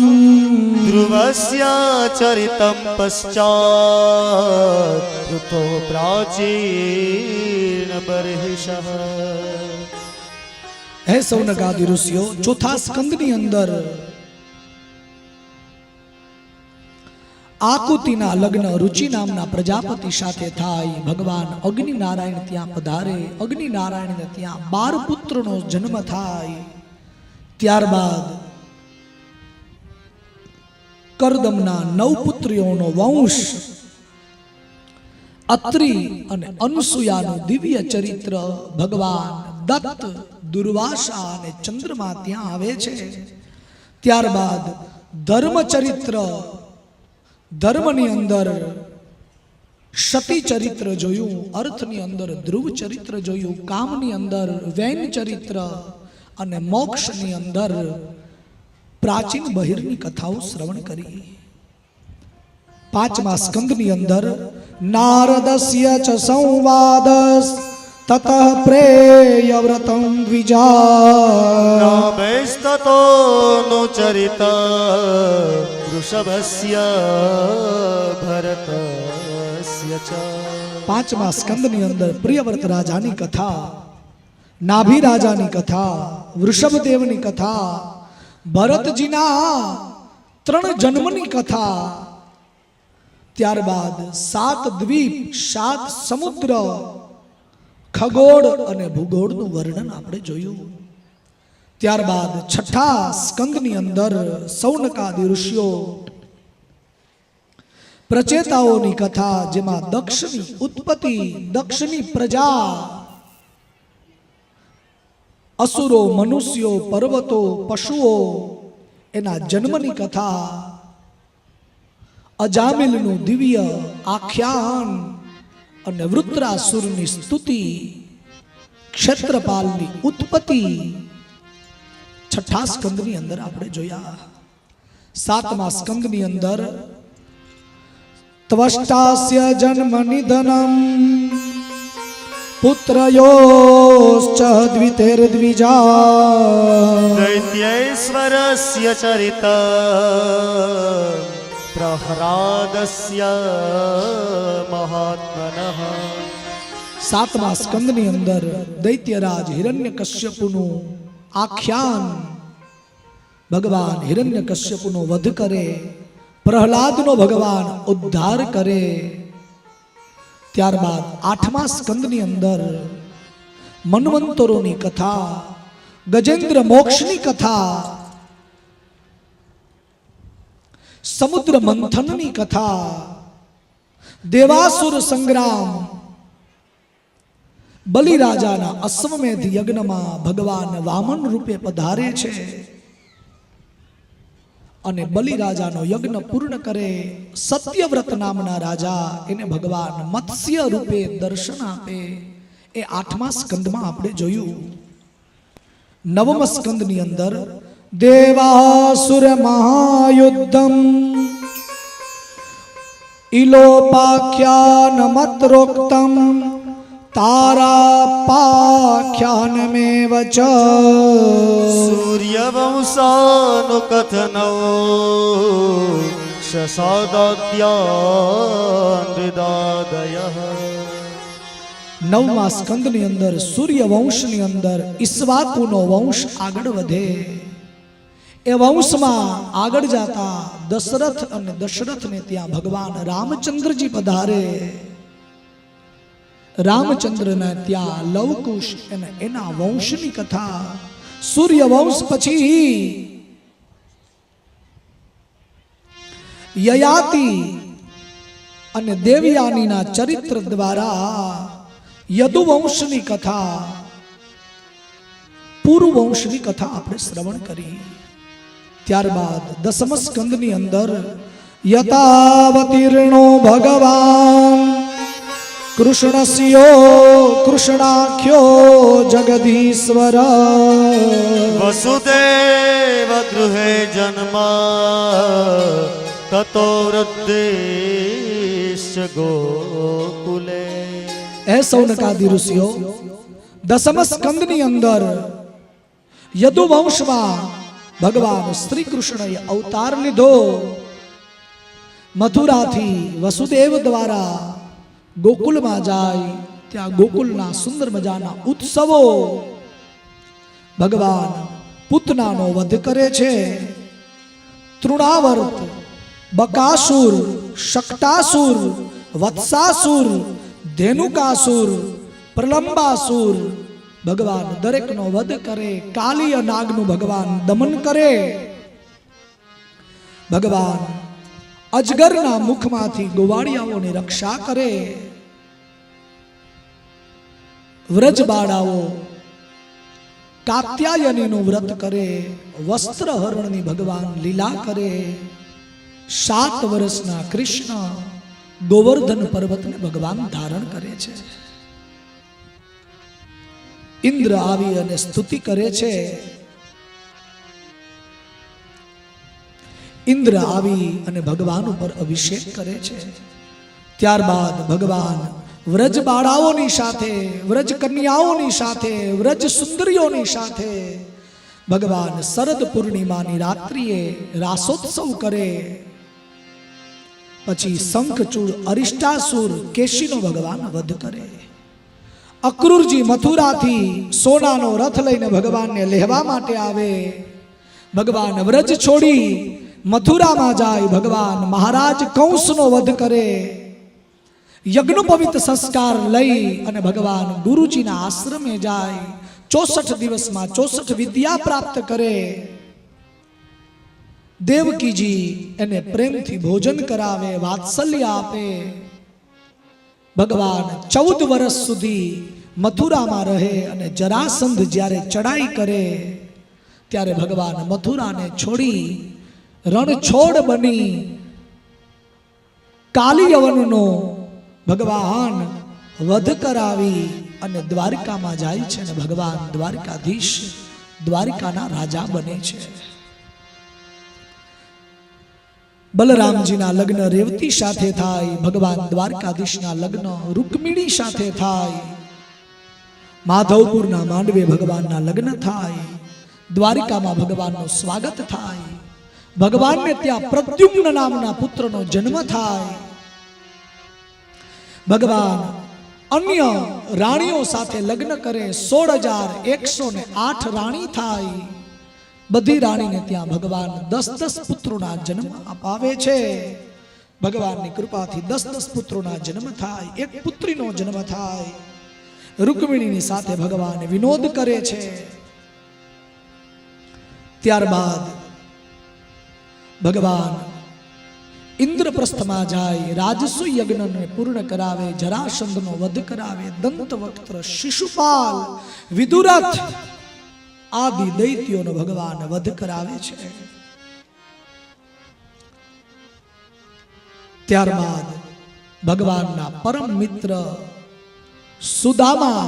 ધ્રુવસ્ય ચરિતમ પશ્ચાત કૃતો પ્રાચીન બર્હિષઃ. હે સૌનકાદિ ઋષિઓ, ચોથા સ્કંદની અંદર આકુતિના લગ્ન રુચિ નામના પ્રજાપતિ સાથે થાય. ભગવાન અગ્નિ નારાયણ ત્યાં પધારે. અગ્નિ નારાયણને ત્યાં 12 પુત્રનો જન્મ થાય. ત્યારબાદ કરદમના 9 પુત્રીઓનો વંશ, અત્રિ અને અનસુયાનું દિવ્ય ચરિત્ર, ભગવાન દત્ત, દુર્વાસા અને ચંદ્રમા ત્યાં આવે છે. ત્યારબાદ ધર્મ ચરિત્ર, ધર્મની અંદર સતી ચરિત્ર જોયું, અર્થની અંદર ધ્રુવ ચરિત્ર જોયું, કામની અંદર વૈન ચરિત્ર અને મોક્ષની અંદર પ્રાચીન બહિરની કથાઓ શ્રવણ કરી. પાંચમા સ્કંદની અંદર નારદસ્ય ચ સંવાદસ તતઃ પ્રેયવ્રતં દ્વિજા નામેસ્તતો નો ચરિત વૃષભસ્ય ભરતસ્ય ચ. પાંચમા સ્કંદની અંદર પ્રિયવ્રત રાજાની કથા, નાભી રાજાની કથા, વૃષભદેવની કથા, ભરતજીના 3 જન્મની કથા, ત્યારબાદ 7 દ્વીપ, 7 સમુદ્ર, ખગોળ અને ભૂગોળનું વર્ણન આપણે જોયું. ત્યારબાદ છઠ્ઠા સ્કંદની અંદર સૌનકાદિ ઋષિઓ પ્રચેતાઓની કથા, જેમાં દક્ષની ઉત્પત્તિ, દક્ષની પ્રજા, અસુરો, મનુષ્યો, પર્વતો, પશુઓ, એના જન્મની કથા, અજામિલનું દિવ્ય આખ્યાન અને વૃત્રાસુરની સ્તુતિ, ક્ષેત્રપાલની ઉત્પત્તિ છઠ્ઠા સ્કંદની અંદર આપણે જોયા. સાતમા સ્કંદની અંદર ત્વષ્ટાસ્ય જન્મ નિધનમ પુત્રયોશ્ચ દ્વિતેર્દ્વિજા દૈત્યેશ્વરસ્ય ચરિત પ્રહલાદસ્ય મહાત્મનઃ. સાતમા સ્કંદની અંદર દૈત્યરાજ હિરણ્યકશ્યપુનું આખ્યાન, ભગવાન હિરણ્યકશ્યપુનો વધ કરે, પ્રહલાદનો ભગવાન ઉદ્ધાર કરે. ત્યારબાદ આઠમા સ્કંદની અંદર મન્વંતરોની કથા, ગજેન્દ્ર મોક્ષની કથા, સમુદ્ર મંથનની કથા, દેવાસુર સંગ્રામ, બલિરાજાના અશ્વમેધ યજ્ઞમાં ભગવાન વામન રૂપે પધારે છે અને બલિરાજાનો યજ્ઞ પૂર્ણ કરે. સત્યવ્રત નામના રાજા, એને ભગવાન મત્સ્ય રૂપે દર્શન આપે. એ આઠમા સ્કંદમાં આપણે જોયું. નવમ સ્કંદની અંદર દેવાસુર મહાયુદ્ધમ ઇલોપાખ્યાન મત્રોક્તમ તારાપાખ્યાનમેવ ચ સૂર્યવંશાનુકથનૌ શશાદાદ્યાન્વિદાદયઃ. નવમા સ્કંદની અંદર સૂર્યવંશની અંદર ઈસ્વાકુનો વંશ આગળ વધે. એ વંશમાં આગળ જતા દશરથ અને દશરથને ત્યાં ભગવાન રામચંદ્રજી પધારે. રામચંદ્રના ત્યાં લવકુશ અને એના વંશની કથા. સૂર્યવંશ પછી યયાતિ અને દેવયાનીના ચરિત્ર દ્વારા યદુવંશની કથા, પૂર્વવંશની કથા આપણે શ્રવણ કરી. ત્યારબાદ દસમ સ્કંદની અંદર યતાવતીર્ણો ભગવાન કૃષ્ણસ્યો કૃષ્ણાખ્યો જગદીશ્વર વસુદેવ ગૃહે જન્મ તતો વૃદ્ધેશ્ચ ગોકુલે. એ સૌનકાદિ ઋષિઓ, દસમ સ્કંદની અંદર યદુવંશમાં ભગવાન શ્રી કૃષ્ણએ અવતાર લીધો. મથુરાથી વસુદેવ દ્વારા ગોકુલમાં જાય, ત્યાં ગોકુલના સુંદર મજાના ઉત્સવો, ભગવાન પૂતનાનો વધ કરે છે. તૃણાવર્ત, બકાસુર, શક્તાસુર, વત્સાસુર, ધેનુકાસુર, પ્રલંબાસુર ભગવાન દરેકનો વધ કરે. કાલિય નાગનું ભગવાન દમન કરે. ભગવાન અજગરના મુખમાંથી ગોવાળિયાઓની રક્ષા કરે. વ્રજ બાળાઓ કાત્યાયનીનું વ્રત કરે. વસ્ત્રહરણની ભગવાન લીલા કરે. 7 વર્ષના કૃષ્ણ ગોવર્ધન પર્વતને ભગવાન ધારણ કરે છે. ઇન્દ્ર આવી અને સ્તુતિ કરે છે. ઇન્દ્ર આવી અને ભગવાન ઉપર અભિષેક કરે છે. ત્યારબાદ ભગવાન વ્રજ બાળાઓની સાથે, વ્રજ કન્યાઓની સાથે, વ્રજ સુંદરીઓની સાથે ભગવાન શરદ પૂર્ણિમાની રાત્રિએ રાસોત્સવ કરે. પછી શંખચૂડ, અરિષ્ટાસુર, કેશીનો ભગવાન વધ કરે. અક્રૂરજી મથુરાથી સોનાનો રથ લઈને ભગવાનને લેવા માટે આવે. ભગવાન વ્રજ છોડી મથુરામાં જાય. ભગવાન મહારાજ કંસનો વધ કરે. યજ્ઞોપવિત સંસ્કાર લઈ અને ભગવાન ગુરુજીના આશ્રમે જાય. 64 દિવસમાં 64 વિદ્યા પ્રાપ્ત કરે. દેવકીજી એને પ્રેમથી ભોજન કરાવે, વાત્સલ્ય આપે. ભગવાન 14 વર્ષ સુધી મથુરામાં રહે અને જરાસંધ જ્યારે ચડાઈ કરે ત્યારે ભગવાન મથુરાને છોડી રણછોડ બની કાલિયવનનો ભગવાન વધ કરાવી અને દ્વારિકામાં જાય છે અને ભગવાન દ્વારિકાધીશ, દ્વારિકાના રાજા બને છે. બલરામજીના લગ્ન રેવતી સાથે થાય. ભગવાન દ્વારકાધીશના લગ્ન રૂકમિણી સાથે થાય. માધવપુરના માંડવે ભગવાનના લગ્ન થાય. દ્વારિકામાં ભગવાનનું સ્વાગત થાય. ભગવાનને ત્યાં પ્રદ્યુમ્ન નામના પુત્રનો જન્મ થાય. ભગવાન અન્ય રાણીઓ સાથે લગ્ન કરે. 16,108 રાણી થાય. બધી રાણીને ત્યાં ભગવાન 10 પુત્રોના જન્મ અપાવે છે. ભગવાનની કૃપાથી 10 પુત્રોના જન્મ થાય. એક પુત્રીનો જન્મ થાય. રૂકમિણીની સાથે ભગવાન વિનોદ કરે છે. ત્યારબાદ ભગવાન ઇન્દ્રપ્રસ્થમાં જાય. રાજસુ યજ્ઞને પૂર્ણ કરાવે. જરાસંધનો વધ કરાવે. દંતવક્ત્ર, શિશુપાલ, વિદુરથ આદિ દૈત્યોનો ભગવાન વધ કરાવે છે. ત્યારબાદ ભગવાનના પરમ મિત્ર સુદામા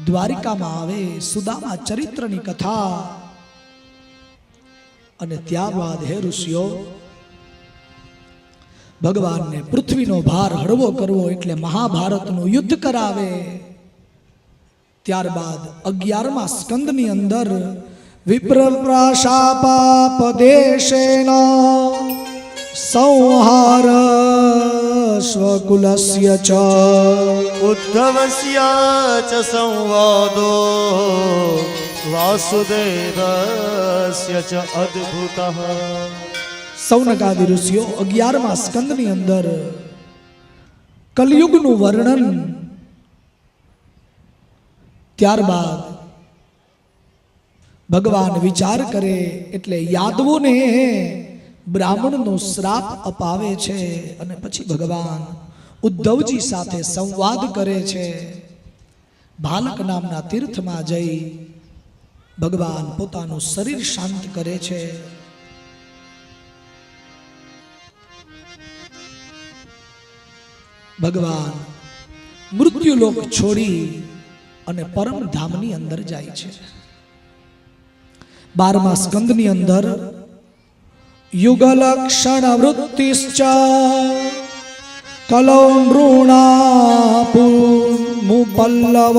દ્વારિકામાં આવે. સુદામા ચરિત્રની કથા. અને ત્યારબાદ હે ઋષિઓ, ભગવાનને પૃથ્વીનો ભાર હળવો કરવો એટલે મહાભારતનું યુદ્ધ કરાવે. ત્યારબાદ 11મા સ્કંદની અંદર વિપ્રપ્રાશાપાપદેશેન સંહાર સ્વકુલસ્ય ચ ઉદ્ધવસ્ય ચ સંવાદો વાસુદેવસ્ય ચ અદ્ભુતઃ. સૌનકાદિ ઋષિઓ 11મા સ્કંદની અંદર કલયુગનું વર્ણન, ત્યારબાદ ભગવાન વિચાર કરે એટલે યાદવોને બ્રાહ્મણનો શ્રાપ અપાવે છે. અને પછી ભગવાન ઉદ્ધવજી સાથે સંવાદ કરે છે. ભાલક નામના તીર્થમાં જઈ ભગવાન પોતાનું શરીર શાંત કરે છે. ભગવાન મૃત્યુલોક છોડી અને પરમ ધામની અંદર જાય છે. 12મા સ્કંદની અંદર યુગલક્ષણ વૃત્તિશ્ચ કલૌ નૃણાપુમુપલ્લવ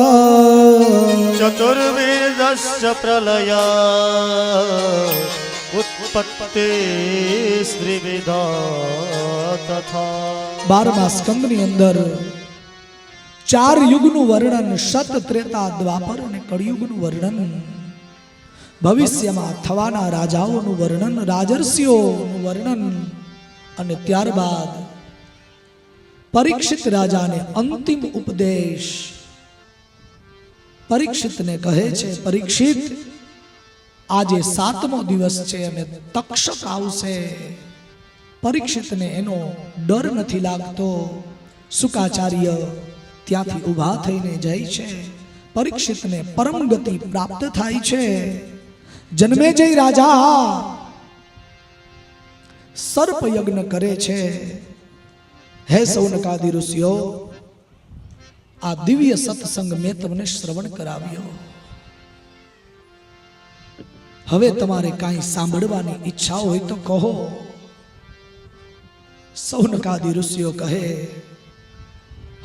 ચતુર્વેદસ્ય પ્રલય ઉત્પત્તિ શ્રીવિધા તથા. 12મા સ્કંદની અંદર 4 યુગનું વર્ણન, સત, ત્રેતા, દ્વાપર અને કળિયુગનું વર્ણન. ભવિષ્યમાં થવાના રાજાઓનું વર્ણન, રાજર્ષિઓનું વર્ણન, અને ત્યારબાદ પરીક્ષિત રાજાને અંતિમ ઉપદેશ. પરીક્ષિતને કહે છે, પરીક્ષિત, આજે 7મો દિવસ છે અને તક્ષક આવશે. પરીક્ષિતને એનો ડર નથી લાગતો. શુકાચાર્ય ત્યાંથી ઊભા થઈને જાય છે. પરીક્ષિતને પરમ ગતિ પ્રાપ્ત થાય છે. જન્મેજય રાજા સર્પ યજ્ઞ કરે છે. હે સૌનકાદિ ઋષિઓ, આ દિવ્ય સત્સંગ મેં તમને શ્રવણ કરાવ્યો. હવે તમારે કાંઈ સાંભળવાની ઈચ્છા હોય તો કહો. સૌનકાદિ ઋષિઓ કહે,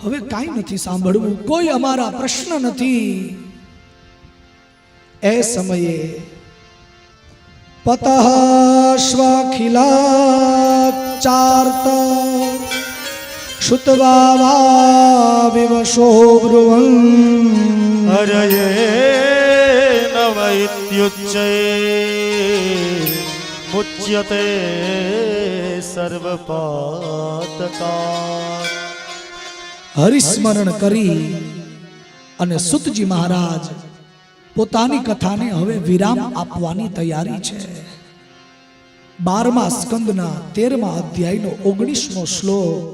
હવે કાંઈ નથી સાંભળવું, કોઈ અમારા પ્રશ્ન નથી. એ સમયે પતઃ શ્વખિલાચાર્ત શ્રુત્વા વિવશો બ્રુવં હરયે નવ ઇત્યુચ્ચૈ મુચ્યતે સર્વપાતકાत्. હરિસ્મરણ કરી અને સુતજી મહારાજ પોતાની કથાને હવે વિરામ આપવાની તૈયારી છે. 12મા સ્કંદના 13મા અધ્યાયનો 19મો શ્લોક.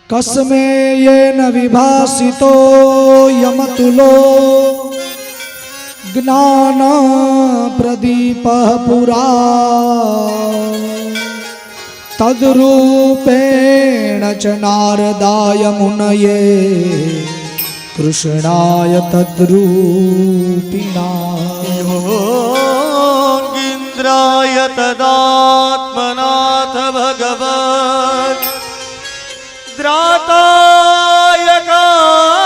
કસ્મે યેન વિભાસિતો યમતુલો જ્ઞાન પ્રદીપ પુરા તદ્રૂપેણ ચ નારદાય મુનયે કૃષ્ણાય તદ્રૂપિણા. યોગીન્દ્રાય તદાત્મનાથ ભગવત દ્રાતાય કારુણ્યતા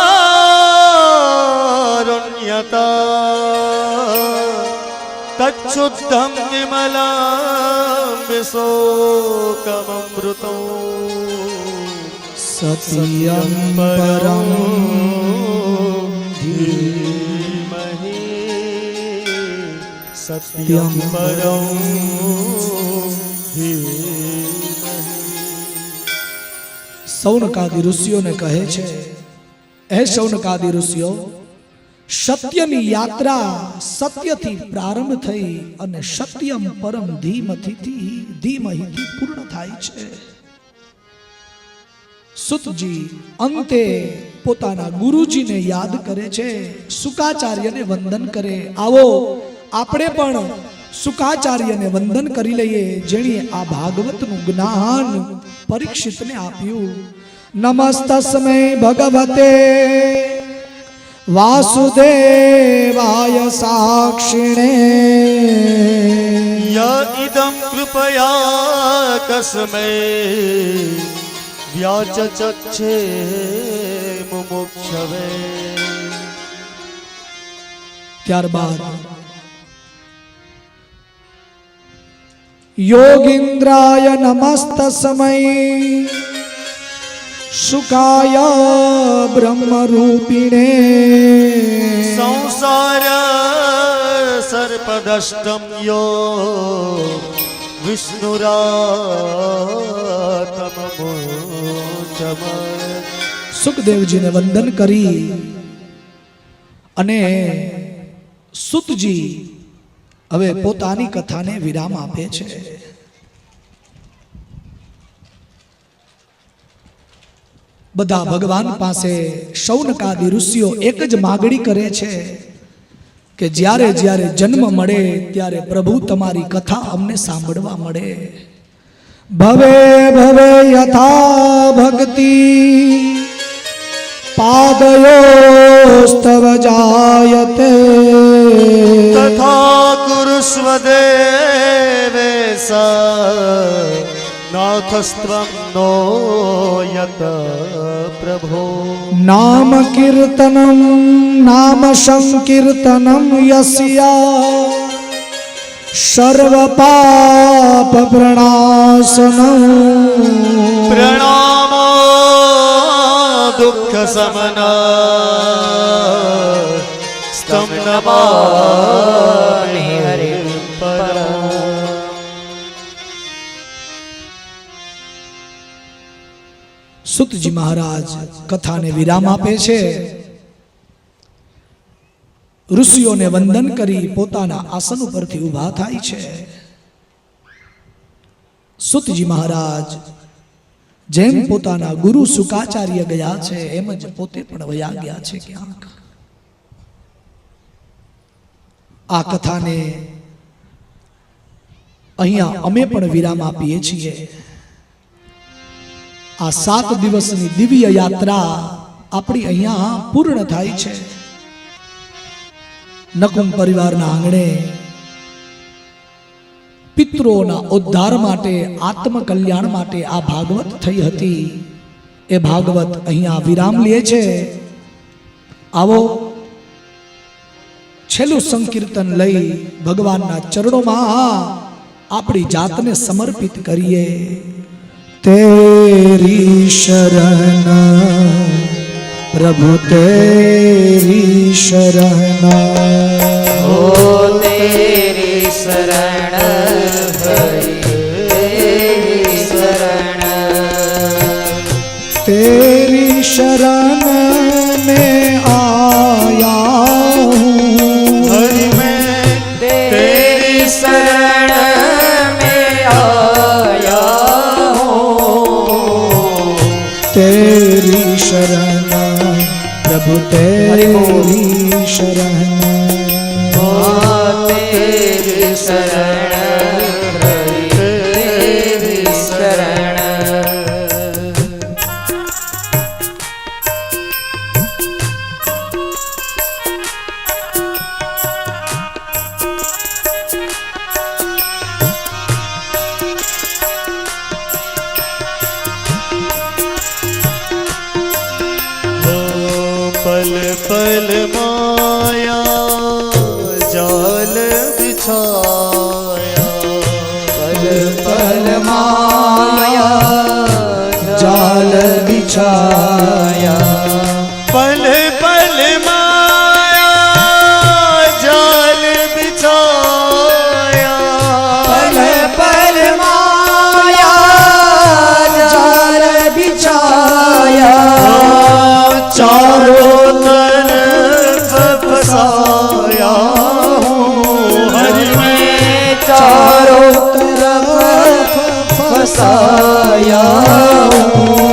તચ્છુદ્ધં નિમલં વિશોકમૃતો સત્યં પરમ ધીમહિ સત્યં પરમ ધીમહિ. સૌનકાદિ ઋષિઓને કહે છે, હે સૌનકાદિ ઋષિઓ, સત્યની યાત્રા સત્યથી પ્રારંભ થઈ અને સત્યમ પરમ ધીમહિથી પૂર્ણ થાય છે. સુતજી અંતે પોતાના ગુરુજીને યાદ કરે છે, શુકાચાર્યને વંદન કરે. આવો આપણે પણ શુકાચાર્યને વંદન કરી લઈએ, જેણે આ ભાગવતનું જ્ઞાન પરીક્ષિતને આપ્યું. નમસ્તસ્મૈ ભગવતે વાસુદેવાય સાક્ષિણે ય ઇદં કૃપયા કસ્મૈ વ્યાચચક્ષે મુમુક્ષવે. ત્યારબાદ યોગીન્દ્રાય નમસ્તસ્મૈ શુકાય બ્રહ્મરૂપિણે સંસાર સર્પદષ્ટમ યો વિષ્ણુરાતમોચમ. સુખદેવજીને વંદન કરી અને સુતજી હવે પોતાની કથાને વિરામ આપે છે. બધા ભગવાન પાસે શૌનકાદિ ઋષિઓ એક જ માગણી કરે છે કે જ્યારે જ્યારે જન્મ મળે ત્યારે પ્રભુ તમારી કથા અમને સાંભળવા મળે. ભવે ભવે યથા ભક્તિ પાદયોસ્તવ જાયતે તથા કુરુષ્વ દેવેશા નાથસ્ત્વં નો યત પ્રભો. નામ કીર્તનમ નામ સંકીર્તનમ યસ્યા સર્વ પાપ પ્રણાશનમ પ્રણામો દુઃખ સમના तं नमामि हरिं परम्। સુતજી મહારાજ કથાને વિરામ આપે છે. ઋષિઓને વંદન કરી પોતાના આસન ઉપરથી ઊભા થાય છે. સુતજી મહારાજ જેમ પોતાના ગુરુ શુકાચાર્ય ગયા છે એમ જ પોતે પણ વયા ગયા છે ક્યાંક. આ કથાને અહીંયા અમે પણ વિરામ આપીએ છીએ. આ 7 દિવસની દિવ્ય યાત્રા આપણી અહીંયા પૂર્ણ થાય છે. નકુમ પરિવારના આંગણે પિતૃઓના ઉદ્ધાર માટે, આત્મકલ્યાણ માટે આ ભાગવત થઈ હતી. એ ભાગવત અહીંયા વિરામ લે છે. આવો છેલ્લું સંકીર્તન લઈ ભગવાનના ચરણોમાં આપણી જાતને સમર્પિત કરીએ. तेरी शरण प्रभु तेरी शरण ओ तेरी शरण हरि तेरी शरण तेरी शरण में आया हूँ हरि मैं तेरी शरण में आया हूँ तेरी शरण प्रभु तेरी शरण तेरी शरण हरि तेरी शरण पल पल माया जाल बिछाया पल पल माया जाल बिछाया पल पल माया जाल बिछाया पल पल माया जाल बिछाया चारों तरफ फसाया हूँ हरि मैं चारों तरफ फसाया हूँ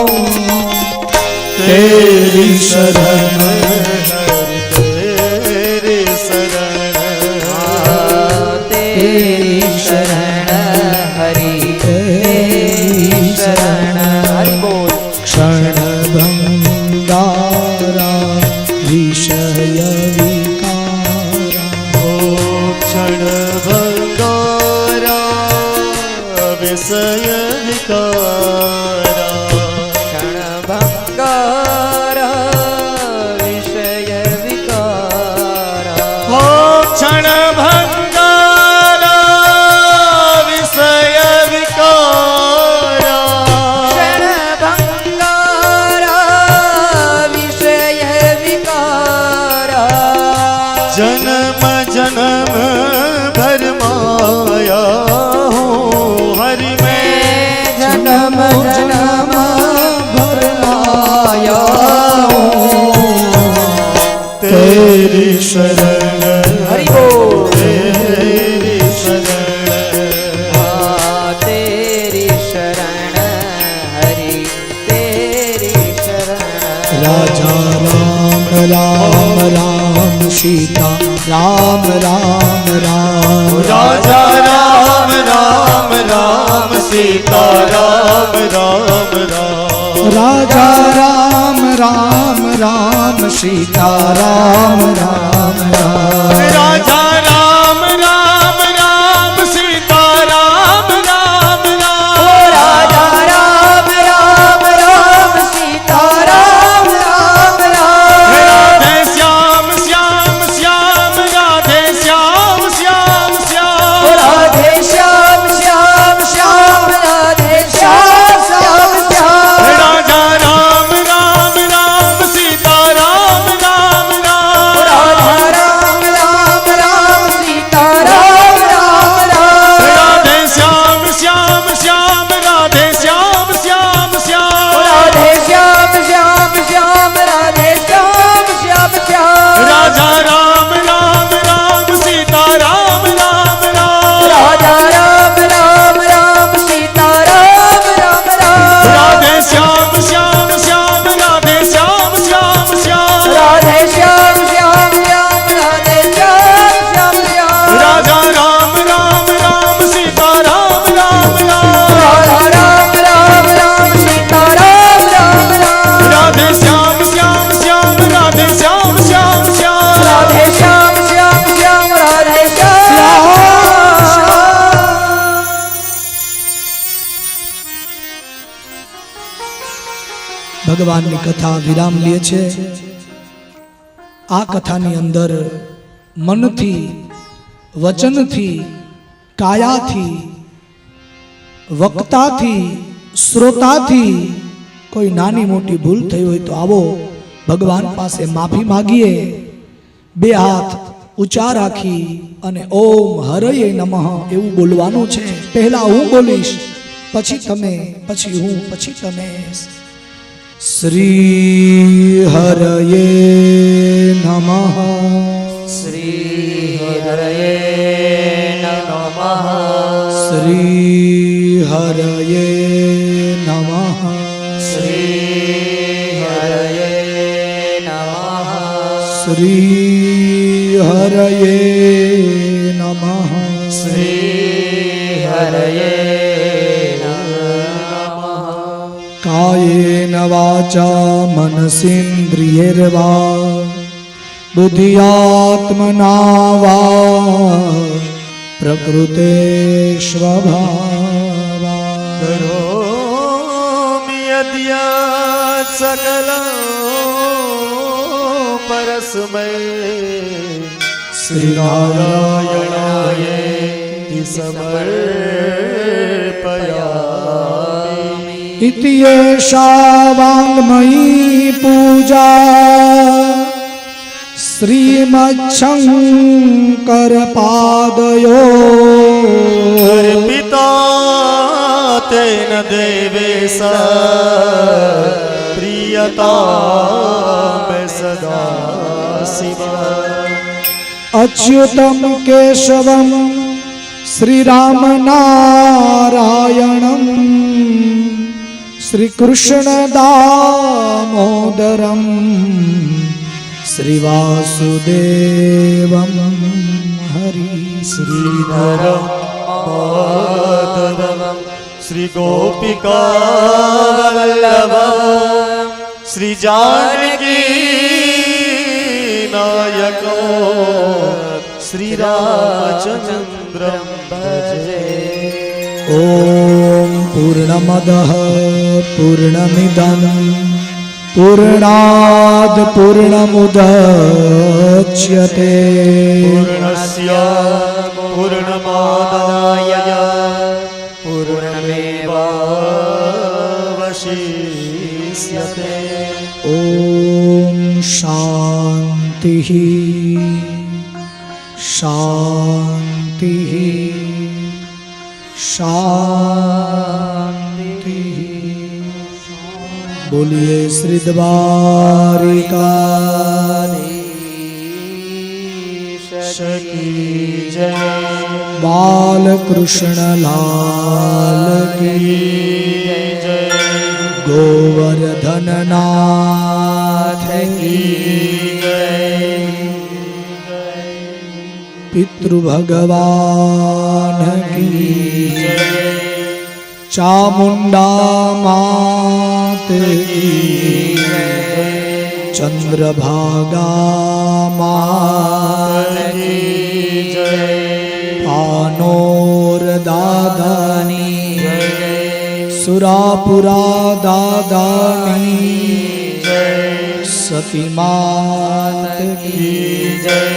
तेरी शरण तेरी शरण तेरी शरण हरि तेरी शरण हरि बोल क्षण भंगारा विषय विकारा क्षण भंगारा विषय विकारा क्षण भंगार विषय विकारा क्षण भंगारा विषय विकारा क्षण भंगार विषय विकारा जन्म जन्म भर माया हूँ हरि मैं जन्म जन्म भर आया हूँ तेरी शरण हरि बोल तेरी शरण तेरी शरण हरि तेरी शरण राजा राम राम राम सीता राम राम राम राजा राम राम राम सीता राम राम राम राजा राम राम राम सीता राम राम राम राजा राम राम राम सीता राम राम राम राजा राम राम राम सीता राम राम राम राधे श्याम श्याम श्याम राधे श्याम श्याम श्याम राधे श्याम श्याम श्याम राधे श्याम श्याम श्याम राजा राम राम राम सीता राम राम राम राधा राम ભગવાનની કથા વિરામ લે છે। આ કથાની અંદર મનથી, વચનથી, કાયાથી, વક્તાથી, શ્રોતાથી કોઈ નાની મોટી ભૂલ થઈ હોય તો આવો ભગવાન પાસે માફી માગીએ। બે હાથ ઊંચા રાખી અને ઓમ હરયે નમઃ એવું બોલવાનું છે। પહેલા હું બોલીશ, પછી તમે, પછી હું, પછી તમે। શ્રી હરયે નમઃ, શ્રી હરયે નમઃ, શ્રી હરયે નમઃ, શ્રી હરયે નમઃ, શ્રી હરયે નમઃ, શ્રી હરયે કાયેન વાચા મનસેન્દ્રિયૈર્વા બુદ્ધ્યાત્મના વા પ્રકૃતે સ્વભાવાत् કરોમિ યદ્યत् સકલં પરસ્મૈ શ્રી નારાયણાય સમર્પયામિ। इति एषा वाङ्मयी पूजा श्रीमच्छङ्कर पादयो अर्पिता तेन देवेश प्रियतां सदा शिव। अच्युतं केशवं श्रीराम नारायणं श्री कृष्ण दामोदरम श्री वासुदेवम हरि। श्रीधरं माधवं श्री गोपिका वल्लभं श्री जानकी नायको श्री रामचंद्रं भजे। ओम पूर्णमदः पूर्णमिदं पूर्णाद् पूर्णमुदच्यते पूर्णस्य पूर्णमादाय पूर्णमेवावशिष्यते। ओम शान्तिः शान्तिः शांति। बोलिए श्री द्वारिकाधीश की जय। बाल कृष्ण लाल की जय। गोवर्धन नाथ की जय। पितृभगवान की चामुंडा मात की चंद्रभागा मात की जय। पानोर दादानी सुरापुरा दादानी सती मात की जय।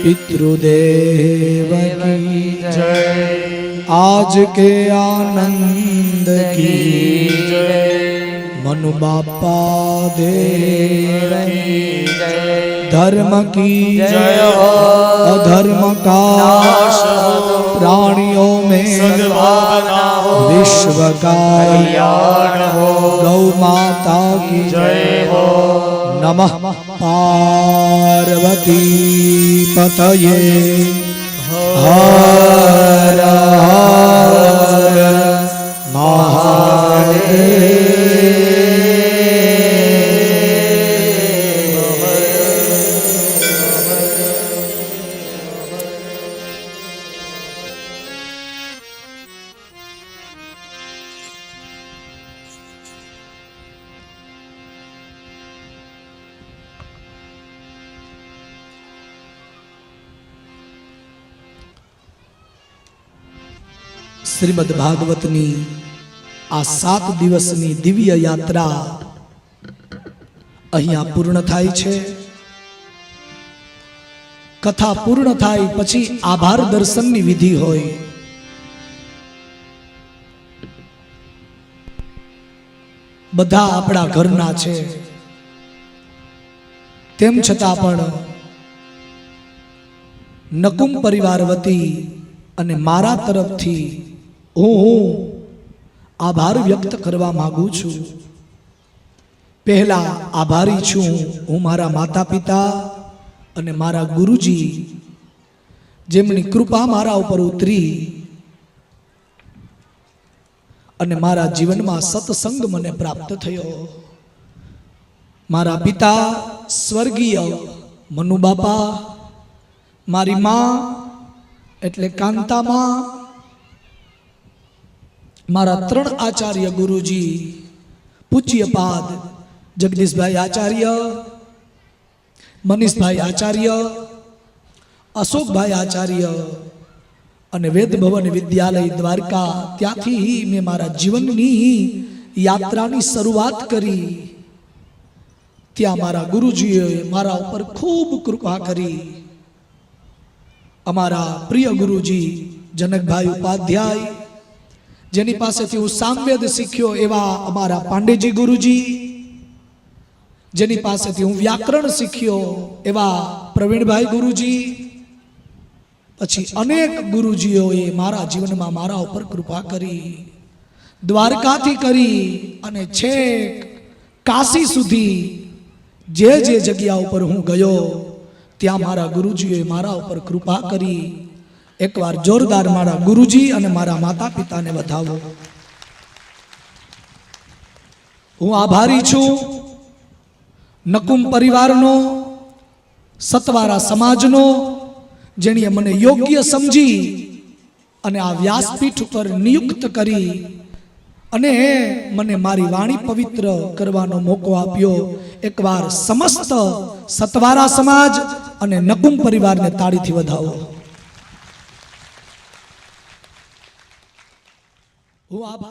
पितृदेव की जय। आज के आनंद की मनु बापा देव की धर्म की जय। अधर्म का प्राणियों में सद्भावना हो। विश्व का कल्याण हो। गौ माता की जय हो। नमः पार्वती पतये हर हर શ્રીમદ ભાગવતની આ 7 દિવસની દિવ્ય યાત્રા અહીંયા પૂર્ણ થાય છે. કથા પૂર્ણ થાય પછી આભાર દર્શનની વિધિ હોય. બધા આપણા ઘરના છે, તેમ છતાં પણ નકુમ પરિવાર વતી અને મારા તરફથી હું આભાર વ્યક્ત કરવા માંગુ છું. પહેલા આભારી છું હું મારા માતા પિતા અને મારા ગુરુજી, જેમની કૃપા મારા ઉપર ઉતરી અને મારા જીવનમાં સત્સંગ મને પ્રાપ્ત થયો. મારા પિતા સ્વર્ગીય મનુબાપા, મારી માં એટલે કાંતામાં, મારા 3 આચાર્ય ગુરુજી પૂજ્યપાદ જગદીશભાઈ આચાર્ય, મનીષભાઈ આચાર્ય, અશોકભાઈ આચાર્ય અને વેદ ભવન વિદ્યાલય દ્વારકા, ત્યાંથી મેં મારા જીવનની યાત્રાની શરૂઆત કરી. ત્યાં મારા ગુરુજીએ મારા ઉપર ખૂબ કૃપા કરી. અમારા પ્રિય ગુરુજી જનકભાઈ ઉપાધ્યાય, જેની પાસેથી હું સામવેદ શીખ્યો એવા અમારા પાંડેજી ગુરુજી, જેની પાસેથી હું વ્યાકરણ શીખ્યો એવા પ્રવીણભાઈ ગુરુજી, પછી અનેક ગુરુજીઓએ મારા જીવનમાં મારા ઉપર કૃપા કરી. દ્વારકાથી કરી અને છેક કાશી સુધી જે જે જગ્યા ઉપર હું ગયો ત્યાં મારા ગુરુજીએ મારા ઉપર કૃપા કરી. એકવાર જોરદાર મારા ગુરુજી અને મારા માતા પિતાને વધાવો. હું આભારી છું નકુમ પરિવારનો, સતવારા સમાજનો, જેણે મને યોગ્ય સમજી અને આ વ્યાસપીઠ ઉપર નિયુક્ત કરી અને મને મારી વાણી પવિત્ર કરવાનો મોકો આપ્યો. એકવાર સમસ્ત સતવારા સમાજ અને નકુમ પરિવારને તાળીથી વધાવો. હું આભાર